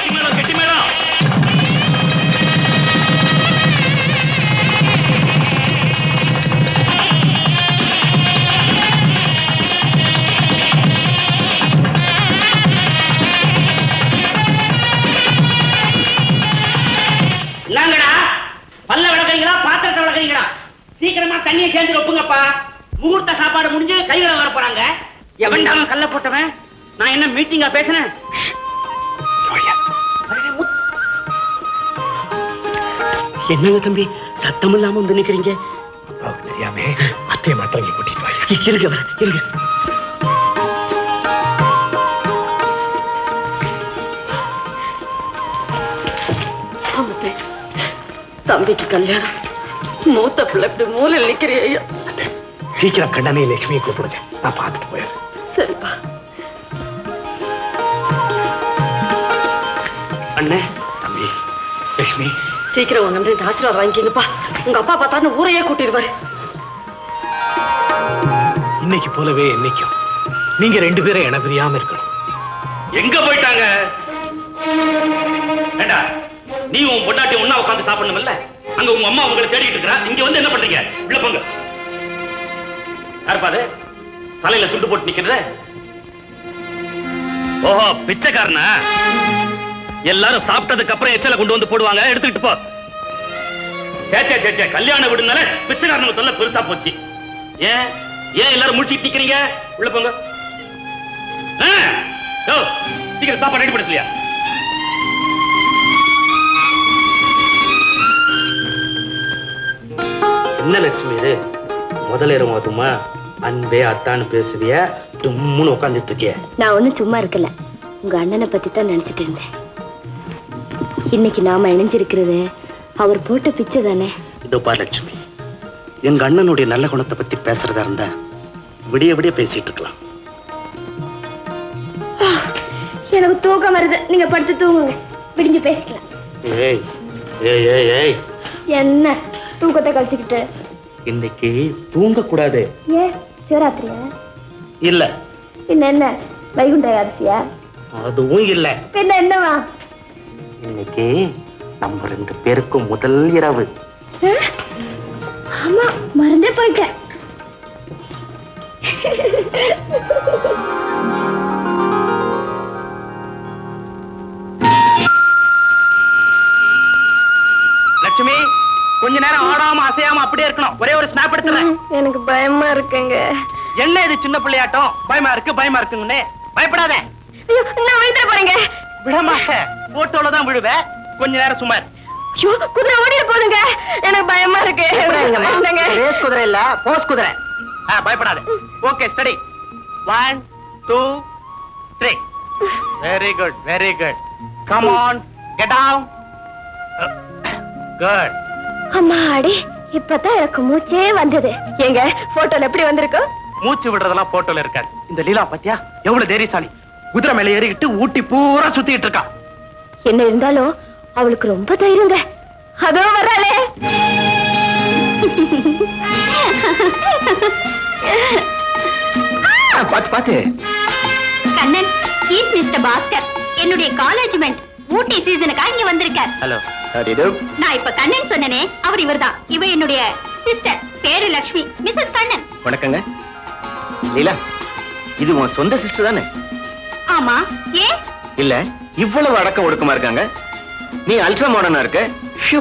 கெட்டி மேளம். என்னங்கடா பல்ல விளக்குறீங்களா பாத்திரத்தை விளக்குறீங்களா? சீக்கிரமா தண்ணியை சேர்ந்து வைப்புங்கப்பா. முகூர்த்த சாப்பாடு முடிஞ்சு கைகளை வர போறாங்க. எவன்டாம கல்ல போட்டவன்? நான் என்ன மீட்டிங்கா பேசுறேன்? என்னங்க தம்பி சத்தம் இல்லாம வந்து நிக்கிறீங்க? அப்பாவுக்கு தெரியாம அத்தையை மாத்திரம் கூட்டிட்டு இருங்க இருங்க. தம்பிக்கு கல்யாணம். மூத்த பிள்ளை இப்படி மூலையில் நிக்கிறியா? சீக்கிரம் கண்ணனே லட்சுமியை கூப்பிடுங்க, நான் பார்த்துட்டு போயிடுறேன். சரிப்பா. அண்ணே தம்பி லட்சுமி சீக்கிரம் உங்க நன்றி ஆசீர்வாதம் வாங்கிக்கீங்கப்பா. உங்க அப்பா பார்த்தாருன்னு ஊரையே கூட்டிடுவாரு. இன்னைக்கு போலவே என்னைக்கும் நீங்க ரெண்டு பேரும் என பிரியாம இருக்கணும். எங்க போயிட்டாங்க? ஏண்டா நீ உன் பொண்டாட்டி ஒண்ணா உட்கார்ந்து சாப்பிடணும் இல்ல? அங்க உங்க அம்மா உங்களை தேடிட்டு இருக்கா. இங்க வந்து என்ன பண்றீங்க? உள்ள போங்க. யாருப்பாது தலையில துண்டு போட்டு நிக்கிறது? ஓஹோ பிச்சைக்காரனா? எல்லாரும் சாப்பிட்டதுக்கு அப்புறம் எச்சல கொண்டு வந்து போடுவாங்க, எடுத்துக்கிட்டு போ. சே கல்யாண வீடுனால பிச்சைக்காரனுக்கு தொல்லை பெருசா போச்சு. ஏன் ஏன் எல்லாரும் முடிச்சிட்டு நிக்கிறீங்க? உள்ள போங்க. சீக்கிரம் சாப்பாடு ரெடி பண்ண சொல்லியா? என்ன லட்சுமி இது முதலேறும் அதுமா அன்பே அத்தான்னு பேசுவிய தும்முன்னு உட்காந்துட்டு இருக்கிய. நான் ஒண்ணும் சும்மா இருக்கல, உங்க அண்ணனை பத்தி தான் நினைச்சிட்டு இருந்தேன். இன்னைக்கு நாம இணைஞ்சிருக்கிறது அவர் போட்ட பிச்சை தானே. இதோ பார் லட்சுமி, எங்க அண்ணனுடைய நல்ல குணத்தை பத்தி பேசுறதா இருந்தா விடிய விடிய பேசிட்டு இருக்கலாம். எனக்கு தூக்கம் வருது, நீங்க படுத்து தூங்குங்க, விடிஞ்சு பேசிக்கலாம். ஏய் ஏய் ஏய் ஏய் என்ன தூக்கத்தை கழிச்சுக்கிட்டு? இன்னைக்கு தூங்க கூடாது. ஏன் சிவராத்திரியா? இல்ல. பின்ன என்ன வைகுண்ட ஏகாதசியா? அதுவும் இல்ல. பின்ன என்னவா? இன்னைக்கு நம்ம ரெண்டு பேருக்கும் முதல் இரவு. ஆமா மறந்தே போயிட்டேன். லட்சுமி கொஞ்ச நேரம் ஆடாம அசையாம அப்படியே இருக்கணும். ஒரே ஒரு ஸ்னாப் எடுத்துறேன். எனக்கு பயமா இருக்குங்க. என்ன இது சின்ன பிள்ளையாட்டம்? பயமா இருக்குன்னு பயப்படாத. ஐயோ நான் விழுந்துட போறேங்க. விடமாட்டேன், போட்டோல தான் விழுவேன். கொஞ்ச நேரம் சுமார். ஐயோ குதிரை ஓடிட போதுங்க, எனக்கு பயமா இருக்கு. ரேஸ் குதிரை இல்ல, போஸ் குதிரை. பயப்படாத. Okay steady. 1 2 3. Very good very good. Come on get down. Good. அம்மாடி இப்பதான் எனக்கு மூச்சே வந்தது. எங்க போட்டோல எப்படி வந்திருக்கு? மூச்சு விடுறதெல்லாம் போட்டோல இருக்காது. இந்த லீலா பத்தியா எவ்வளவு தைரியசாலி. குதிரை மேல ஏறிக்கிட்டு ஊட்டி பூரா சுத்திட்டு இருக்கா. என்ன இருந்தாலும் அவளுக்கு ரொம்ப தைரியங்க. அதோ வராளே. பாத்து பாத்து. கண்ணன் இஸ் மிஸ்டர் பாஸ்கர், என்னுடைய காலேஜ் மென்ட். ஊட்டி சீசனுக்காக இங்க வந்திருக்கார். Hello how to to. நான் இப்ப கண்ணன் சொன்னனே, அவர் இவர்தான். இவ என்னுடைய சிஸ்டர், பேரு லட்சுமி, மிஸ்ஸஸ் கண்ணன். வணக்கங்க. லீலா, இது உன் சொந்த சிஸ்டர் தானே? ஆமா. ஏ இல்ல, இவ்வளவு அடக்கம் ஒடுக்கமா இருக்காங்க. நீ அல்ட்ரா மாடர்னா இருக்க. Shoe,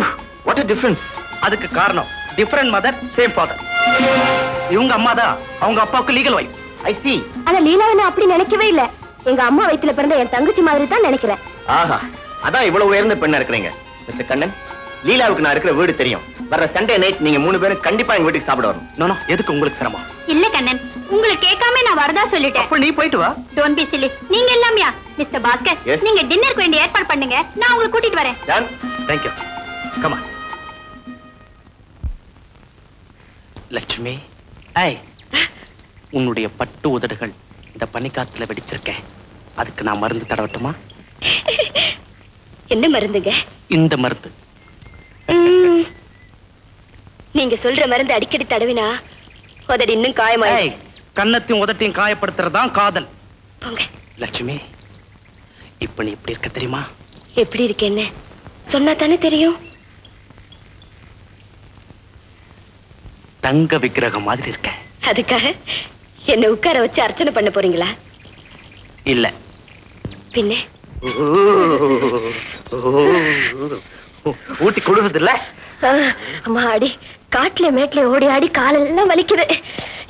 what a difference. அதுக்கு காரணம் டிஃபரண்ட் மதர் சேம் ஃபாதர். இவங்க அம்மா தான் அவங்க அப்பாவுக்கு லீகல் வைஃப். ஐ see. ஆனா லீலாவை நான் அப்படி நினைக்கவே இல்ல. எங்க அம்மா வயித்துல பிறந்த என் தங்கச்சி மாதிரி தான் நினைக்கிறேன். ஆஹா, அதான் இவ்வளவு உயர்ந்த பெண்ணா இருக்கிறீங்க. மிஸ்டர் கண்ணன், லீலாவுக்கு நான் இருக்கிற வீடு தெரியும். வர்ற சண்டே நைட் நீங்க 3 பேரும் கண்டிப்பா எங்க வீட்டுக்கு சாப்பிட வரணும். நோ எதுக்கு உங்களுக்கு சிரமம்? இல்ல கண்ணன், உங்களுக்கு கேட்காம நான் வரதா சொல்லிட்டேன். அப்ப நீ போயிட்டு வா. Don't be chilli. நீங்க எல்லாம்யா மிஸ்டர் பாஸ்கர், Yes. நீங்க டின்னருக்கு வேண்டிய ஏற்பாடு பண்ணுங்க, நான் உங்களை கூட்டிட்டு வரேன். Done. Thank you. Come on. Lakshmi, ஐய், உன்னுடைய பட்டு உதடுகள் இந்த பனிக்காத்துல வெடிச்சிருக்கேன். அதுக்கு நான் மருந்து தடவட்டுமா? என்ன மருந்துங்க? இந்த மருந்து. நீங்க சொல்ற மருந்து அடிக்கடி தடவினா உதடு இன்னும் காயமாயி. கன்னத்தையும் உதட்டையும் காயப்படுத்துறதுதான் காதல். போங்க. லட்சுமி, இப்ப நீ எப்படி இருக்க தெரியுமா? எப்படி இருக்கேன்னு சொன்னா தானே தெரியும். தங்க விக்கிரகம் மாதிரி இருக்க. அதுக்காக என்ன உட்கார வச்சு அர்ச்சனை பண்ண போறீங்களா? இல்ல பின்ன ஊட்டி கொடுக்குது இல்ல? அம்மா அடி காட்டுல மேட்ல ஓடி ஆடி காலெல்லாம் வலிக்குது.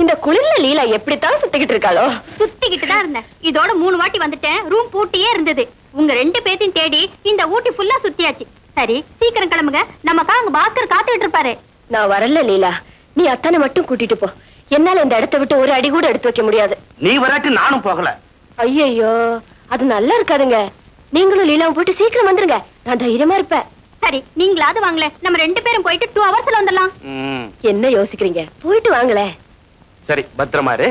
இந்த குளிர்ல லீலா எப்படித்தான் சுத்திக்கிட்டு இருக்காளோ? சுத்திக்கிட்டு தான் இருந்தேன். இதோட 3 வாட்டி வந்துட்டேன். ரூம் பூட்டியே இருந்தது. உங்க 2 பேத்தையும் தேடி இந்த ஊட்டி ஃபுல்லா சுத்தியாச்சு. சரி சீக்கிரம் கிளம்புங்க. நமக்கா அங்க பாஸ்கர் காத்துக்கிட்டு இருப்பாரு. நான் வரல லீலா, நீ அத்தனை மட்டும் கூட்டிட்டு போ. என்னால இந்த இடத்தை விட்டு ஒரு அடி கூட எடுத்து வைக்க முடியாது. நீ வராட்டி நானும் போகல. ஐயோ அது நல்லா இருக்காதுங்க. நீங்களும் லீலாவும் போயிட்டு சீக்கிரம் வந்துருங்க. நான் தைரியமா இருப்பேன். சரி நீங்களாவது வாங்களே. நம்ம 2 பேரும் போயிட்டு 2 ஹவர்ஸ்ல வந்துடலாம். என்ன யோசிக்கிறீங்க? போயிட்டு வாங்களே. சரி பத்திரமா இரு.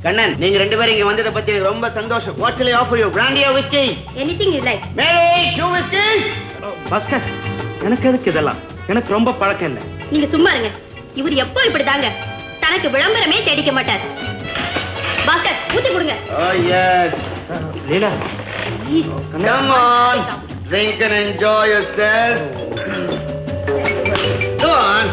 கண்ணன், நீங்க 2 பேரும் இங்க வந்ததை பத்தி எனக்கு ரொம்ப சந்தோஷம். What shall I offer you? Brandy or whiskey? Anything you like. Mary, 2 whiskey. Bhaskar, எனக்கு எதுக்கு இதெல்லாம்? எனக்கு ரொம்ப பழக்கம் இல்லை. நீங்க சும்மா இருங்க. இவர் எப்போ இப்படிதாங்க. தனக்கு விளம்பரமே தேடிக்க மாட்டார். பாஸ்கர் ஊத்தி கொடுங்க. Oh yes. Leela, Come on. Drink and enjoy yourself. Go on.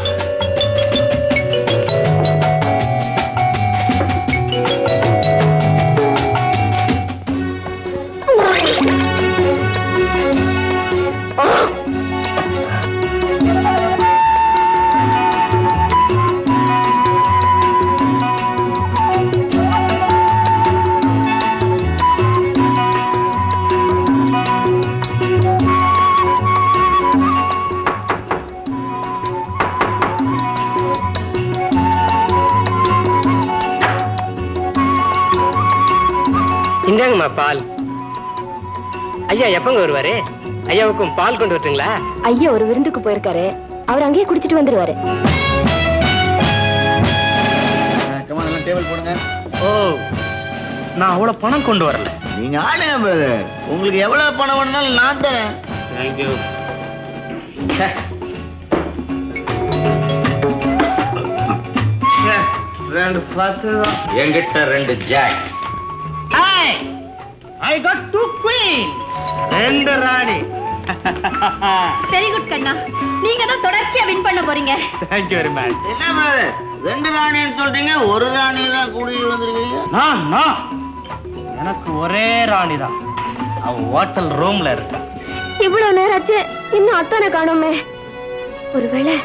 இந்தாங்கம்மா பால். ஐயா எப்பங்க வருவாரு? ஐயாவுக்கும் பால் கொண்டு வரட்டுங்களா? ஐயா ஒரு விருந்துக்கு போயிருக்காரு. அவர் அங்கேயே குடிச்சிட்டு வந்துருவாரு. Come on, எல்லாம் டேபிள் போடுங்க. ஓ, நான் அவ்வளவு பணம் கொண்டு வரல. நீங்க ஆடுங்க பிரதர். உங்களுக்கு எவ்வளவு பணம் வேணும்னாலும் நான் தரேன். தேங்க்யூ. ரெண்டு பத்து என்கிட்ட 2 jack. Hi, I got 2 queens. 2 ராணி. வெரி குட் கண்ணா. நீங்க தான் தொடர்ச்சியா வின் பண்ண போறீங்க. Thank you very much. என்ன பிரதர் 2 ராணின்னு சொல்றீங்க, ஒரு ராணி தான் கூட்டிட்டு வந்திருக்கீங்க? நான் எனக்கு ஒரே ராணி தான். அவ ஹோட்டல் ரூம்ல இருக்கா. இவ்வளவு நேரம் ஆச்சு, இன்னும் அத்தானை காணோமே. ஒருவேளை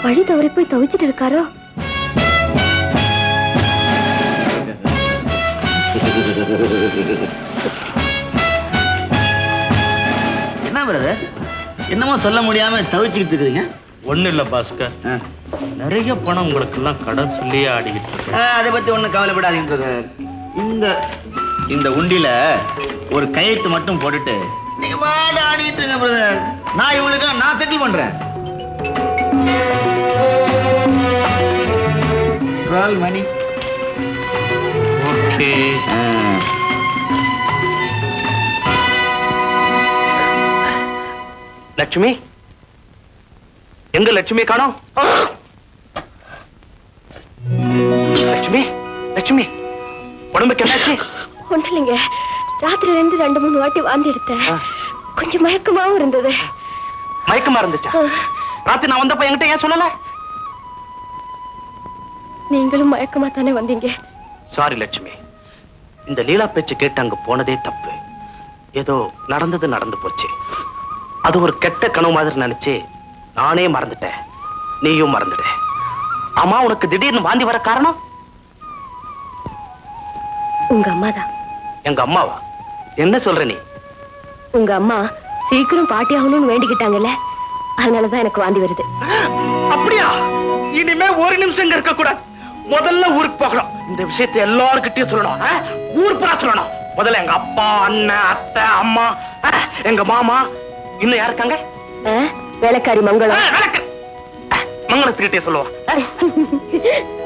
வழி தவறி போய் தவிச்சிட்டு இருக்காரோ? என்ன பிரதர், என்னமோ சொல்ல முடியாம தவிச்சுக்கிட்டு இருக்கீங்க? ஒண்ணு இல்ல பாஸ்கர், நிறைய பணம் உங்களுக்கு எல்லாம் கடன் சொல்லியே ஆடிக்கிட்டு இருக்கு. அதை பத்தி ஒண்ணும் கவலைப்படாதீங்க பிரதர். இந்த உண்டில ஒரு கையெழுத்து மட்டும் போட்டுட்டு நீங்க பாட்டு ஆடிட்டு இருங்க பிரதர். நான் இவங்களுக்கு நான் செட்டில் பண்றேன். மணி ஓகே. லட்சுமி எங்க? லட்சுமி காணோம். லட்சுமி, லட்சுமி உடம்புக்கு என்னாச்சு? ஒண்ணு இல்லைங்க, ராத்திரி 2-3 வாட்டி வாந்தி எடுத்தேன். கொஞ்சம் மயக்கமாவும் இருந்தது. மயக்கமா இருந்துச்சா? ராத்திரி நான் வந்தப்ப என்கிட்ட ஏன் சொல்லல? நீங்களும் மயக்கமா தானே வந்தீங்க? சாரி லட்சுமி, இந்த லீலா பேச்சு கேட்டு அங்க போனதே தப்பு. ஏதோ நடந்தது நடந்து போச்சு. அது ஒரு கெட்ட கனவு மாதிரி நினைச்சு நானே மறந்துட்டேன். நீயும் மறந்துட. அம்மா, உனக்கு திடீர்னு வாந்தி வர காரணம்? உங்க அம்மாதான். எங்க அம்மாவா? என்ன சொல்ற நீ? உங்க அம்மா சீக்கிரம் பாட்டி ஆகணும்னு வேண்டிக்கிட்டாங்கல்ல, அதனாலதான் எனக்கு வாந்தி வருது. அப்படியா? இனிமே ஒரு நிமிஷம் இங்க இருக்க கூடாது. முதல்ல ஊருக்கு போகணும். இந்த விஷயத்தை எல்லார்கிட்டயும் சொல்லணும். ஊர் பூரா சொல்லணும். முதல்ல எங்க அப்பா, அண்ணன், அத்தை, அம்மா, எங்க மாமா, இன்னும் யார் இருக்காங்க? வேலைக்காரி மங்களம். மங்களத்துக்கிட்டே சொல்லுவா.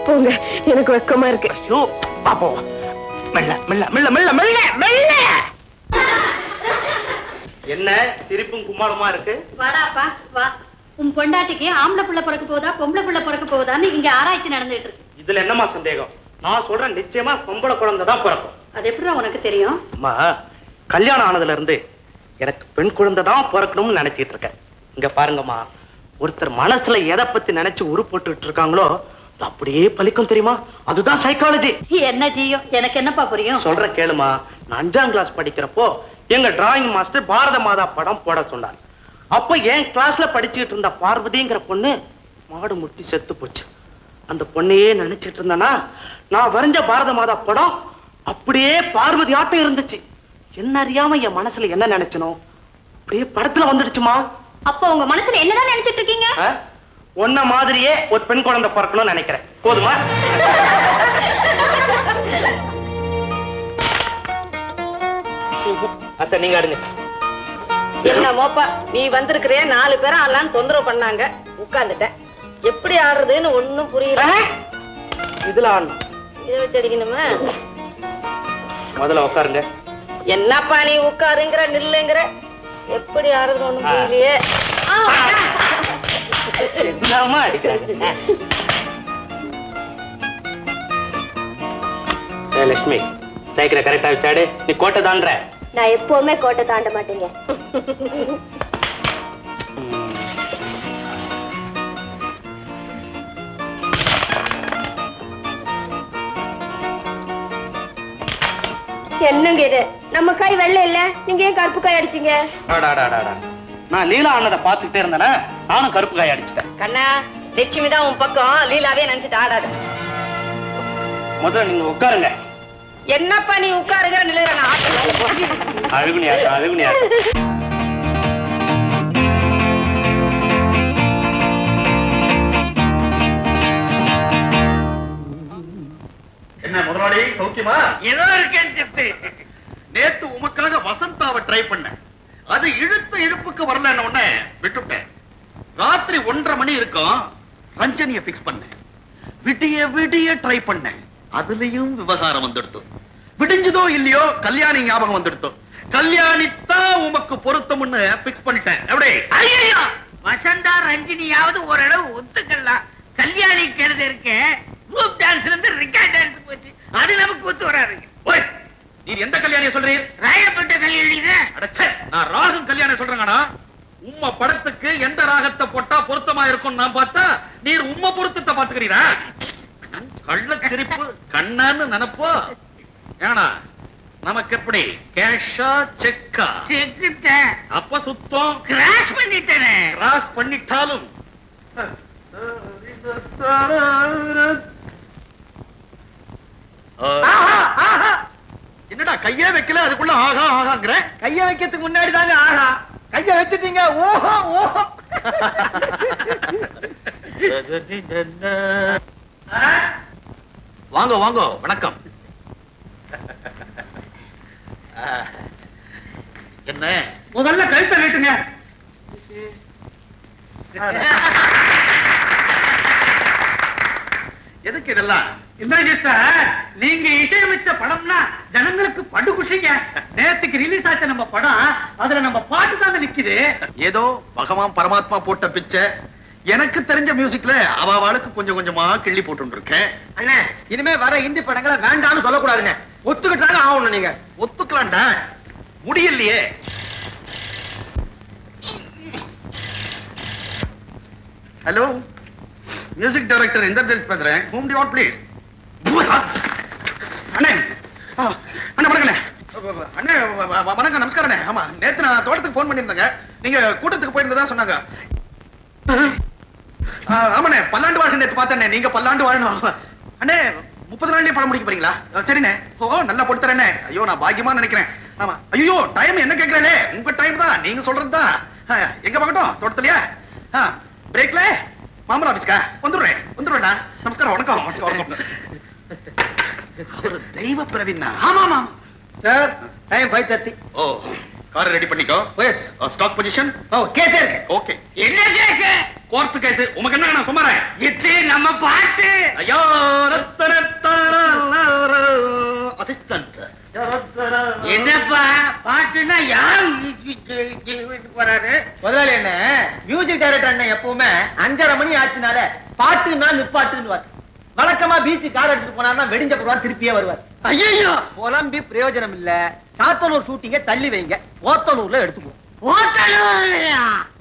போங்க, எனக்கு வெக்கமா இருக்கு. பாப்போ, மெல்ல மெல்ல மெல்ல மெல்ல மெல்ல மெல்ல. என்ன சிரிப்பும் கும்மாளமா இருக்கு? வாடாப்பா வா. உன் பொண்டாட்டிக்கு ஆம்பளை புள்ள பிறக்க போதா பொம்பளை புள்ள பிறக்க போதான்னு இங்க ஆராய்ச்சி நடந்துட்டு இருக்கு. இதுல என்னமா சந்தேகம்? நான் சொல்றேன், நிச்சயமா பொம்பளை குழந்தை தான் பிறக்கும். அது எப்படி உனக்கு தெரியும்? அம்மா, கல்யாணம் ஆனதுல இருந்து எனக்கு பெண் குழந்தை தான் பிறக்கணும்னு நினைச்சிட்டு இருக்கேன். இங்க பாருங்கம்மா, ஒருத்தர் மனசுல எதை பத்தி நினைச்சு உரு போட்டுட்டு இருக்காங்களோ அது அப்படியே பலிக்கும் தெரியுமா? அதுதான் சைக்காலஜி. என்ன செய்யும், எனக்கு என்னப்பா புரியும்? சொல்ற கேளுமா. நான் 5ஆம் கிளாஸ் படிக்கிறப்போ எங்க டிராயிங் மாஸ்டர் பாரத மாதா படம் போட சொன்னார். அப்போ என் கிளாஸ்ல படிச்சுட்டு இருந்த பார்வதிங்கிற பொண்ணு மாடு முட்டி செத்து போச்சு. அந்த பொண்ணையே நினைச்சிட்டு இருந்தேன்னா நான் வரைஞ்ச பாரத மாதா படம் அப்படியே பார்வதி ஆட்டம் இருந்துச்சு. என்ன அறியாம என் மனசுல என்ன நினைச்சனோ அப்படியே படத்துல வந்துடுச்சுமா. அப்போ உங்க மனசுல என்னதான் நினைச்சிட்டு இருக்கீங்க? உன்ன மாதிரியே ஒரு பெண் குழந்தை பிறக்கணும்னு நினைக்கிறேன். போதுமா? அத்தை நீங்க ஆடுங்க. என்ன மோப்பா, நீ வந்திருக்கிறிய 4 பேரும் ஆடலான்னு தொந்தரவு பண்ணாங்க, உட்கார்ந்துட்டேன். எப்படி ஆடுறதுன்னு ஒண்ணும் புரியல. இதுல ஆடணும். இதை வச்சு அடிக்கணுமா? முதல்ல உட்காருங்க. என்னப்பா நீ உட்காருங்கிற நில்லுங்கிற, எப்படி ஆடுறதுன்னு ஒண்ணும் புரியலையே. என்னமா அடிக்கிறாங்க? லட்சுமி, ஸ்னைக்கரை கரெக்டா வச்சாடு. நீ கோட்டை தாண்ட. நான் எப்பவுமே கோட்டை தாண்ட மாட்டேங்க. என்னங்க இது? நம்ம கை வெள்ளை இல்ல, நீங்க ஏன் கருப்பு காய் அடிச்சீங்க? நான் லீலா ஆனதை பாத்துக்கிட்டே இருந்தேனா நானும் கருப்பு காய் அடிச்சிட்டேன். கண்ணா, லட்சுமி தான் உன் பக்கம், லீலாவே நினைச்சிட்டு ஆடாது. முதல்ல நீங்க உட்காருங்க. என்னப்பா நீ உட்காருங்கிற நிலையில நான் ஆட்டம். அழுகுனியா அழுகுனியா. என்ன முதலாளி சௌக்கியமா? ஏதோ இருக்கேன். நேத்து உமக்காக வசந்தாவை ட்ரை பண்ணேன். அது இழுத்த இழுப்புக்கு வரலன்னு உடனே விட்டுட்டேன். ராத்திரி 1:30 மணி இருக்கும், ரஞ்சனிய பிக்ஸ் பண்ணேன். விடிய விடிய ட்ரை பண்ணேன். அதுலயும் விவகாரம் வந்துடுத்து. விடிஞ்சதோ இல்லையோ கல்யாணி ஞாபகம் வந்துடுத்து. கல்யாணித்தான் உமக்கு பொருத்தம்னு பிக்ஸ் பண்ணிட்டேன். எப்படி? ஐயோ, வசந்தா ரஞ்சினியாவது ஓரளவு ஒத்துக்கலாம். கல்யாணி கருது இருக்க குரூப் டான்ஸ்ல இருந்து ரிகார்ட் டான்ஸ் போச்சு, அது நமக்கு ஒத்து வராதுங்க. ஓய், நீ எந்த கல்யாணிய சொல்றீர்? ராயப்பட்ட கல்யாணி தான். அடச்சே, நான் ராகம் கல்யாணம் சொல்றேங்கடா. உம்ம படத்துக்கு எந்த ராகத்தை போட்டா பொருத்தமா இருக்கும் நான் பார்த்தா நீர் உம்ம பொருத்தத்தை பாத்துக்கிறீரா? கள்ள சிரிப்பு கண்ணான்னு நினைப்போ. ஏனா நமக்கு எப்படி கேஷா செக்கா? செக்குட்டேன். அப்ப சுத்தம் கிராஷ் பண்ணிட்டேனே. கிராஸ் பண்ணிட்டாலும் என்னடா கையே வைக்கல, அதுக்குள்ள ஆகா ஆகாங்கிற? கைய வைக்கிறதுக்கு முன்னாடி தாங்க ஆஹா, கைய வச்சுட்டீங்க ஓஹோ ஓஹோ. வாங்க வாங்க, வணக்கம். என்ன முதல்ல கழுத்தை நீட்டுங்க. எதுக்கு இதெல்லாம்? இல்லைங்க சார், நீங்க இசையமைச்ச படம்னா ஜனங்களுக்கு படு குஷிங்க. நேரத்துக்கு ரிலீஸ் ஆச்ச நம்ம படம், அதுல நம்ம பாட்டு தாங்க நிக்குது. ஏதோ பகவான் பரமாத்மா போட்ட பிச்சை. எனக்கு தெரிஞ்ச மியூசிக்ல அவளுக்கு கொஞ்சம் கொஞ்சமா கிள்ளி போட்டு இருக்கேன். அண்ணே, இனிமே வர இந்தி படங்களை வேண்டாம்னு சொல்லக்கூடாதுங்க. ஒத்துக்கிட்டாங்க ஆகணும். நீங்க ஒத்துக்கலாம்டா, முடியலையே. ஹலோ, மியூசிக் டைரக்டர் இந்திரஜித் பேசுறேன். whom do you want please? அண்ணே, அண்ணே வணக்கண்ணே. அண்ணே வணக்கம், நமஸ்காரண்ணே. ஆமா, நேத்து நான் தோட்டத்துக்கு போன் பண்ணியிருந்தேங்க. நீங்க கூட்டத்துக்கு போயிருந்ததா சொன்னாங்க. ஆமாண்ணே, பல்லாண்டு வாழ்க்கை நேத்து பார்த்தேண்ணே. நீங்க பல்லாண்டு வாழணும். அண்ணே, 30 நாள்லயே படம் முடிக்க போறீங்களா? சரிண்ணே. ஓ, நல்லா போட்டு தரேண்ணே. ஐயோ, நான் பாக்கியமா நினைக்கிறேன். ஆமா. ஐயோ, டைம் என்ன கேட்கறே? உங்க டைம் தான், நீங்க சொல்றதுதான். எங்க பார்க்கட்டும்? தோட்டத்திலயா? பிரேக்ல மாமலா ஆபீஸ்க்கா? வந்துடுறேன்டா. நமஸ்காரம், வணக்கம் வணக்கம். ஒரு தெய்வ பிரவீனா. ஆமா ஆமா sir, time 5:30. Oh, car ready பண்ணிக்கோ. Yes. Stock position. Oh, case இருக்கு. ஓகே. என்ன கேஸ்? Court case. உமக்கு என்ன நான் சும்மாறேன். இது நம்ம பாட்டு. ஐயோ, அசிஸ்டன்ட். என்னப்பா பாட்டுன்னா யாரு வீட்டுக்கு வராரு? முதலாளி என்ன மியூசிக் டைரக்டர் அண்ணன் எப்பவுமே 5:30 மணி ஆச்சுனால பாட்டுன்னா நிப்பாட்டுன்னு வழக்கமா பீச்சு கார் எடுத்துட்டு போனாருன்னா வெடிஞ்ச போடுவார், திருப்பியே வருவார். ஐயோ, புலம்பி பிரயோஜனம் இல்ல. சாத்தனூர் ஷூட்டிங்க தள்ளி வைங்க ஓத்தனூர்ல எடுத்துக்குவோம். ஓத்தனூர்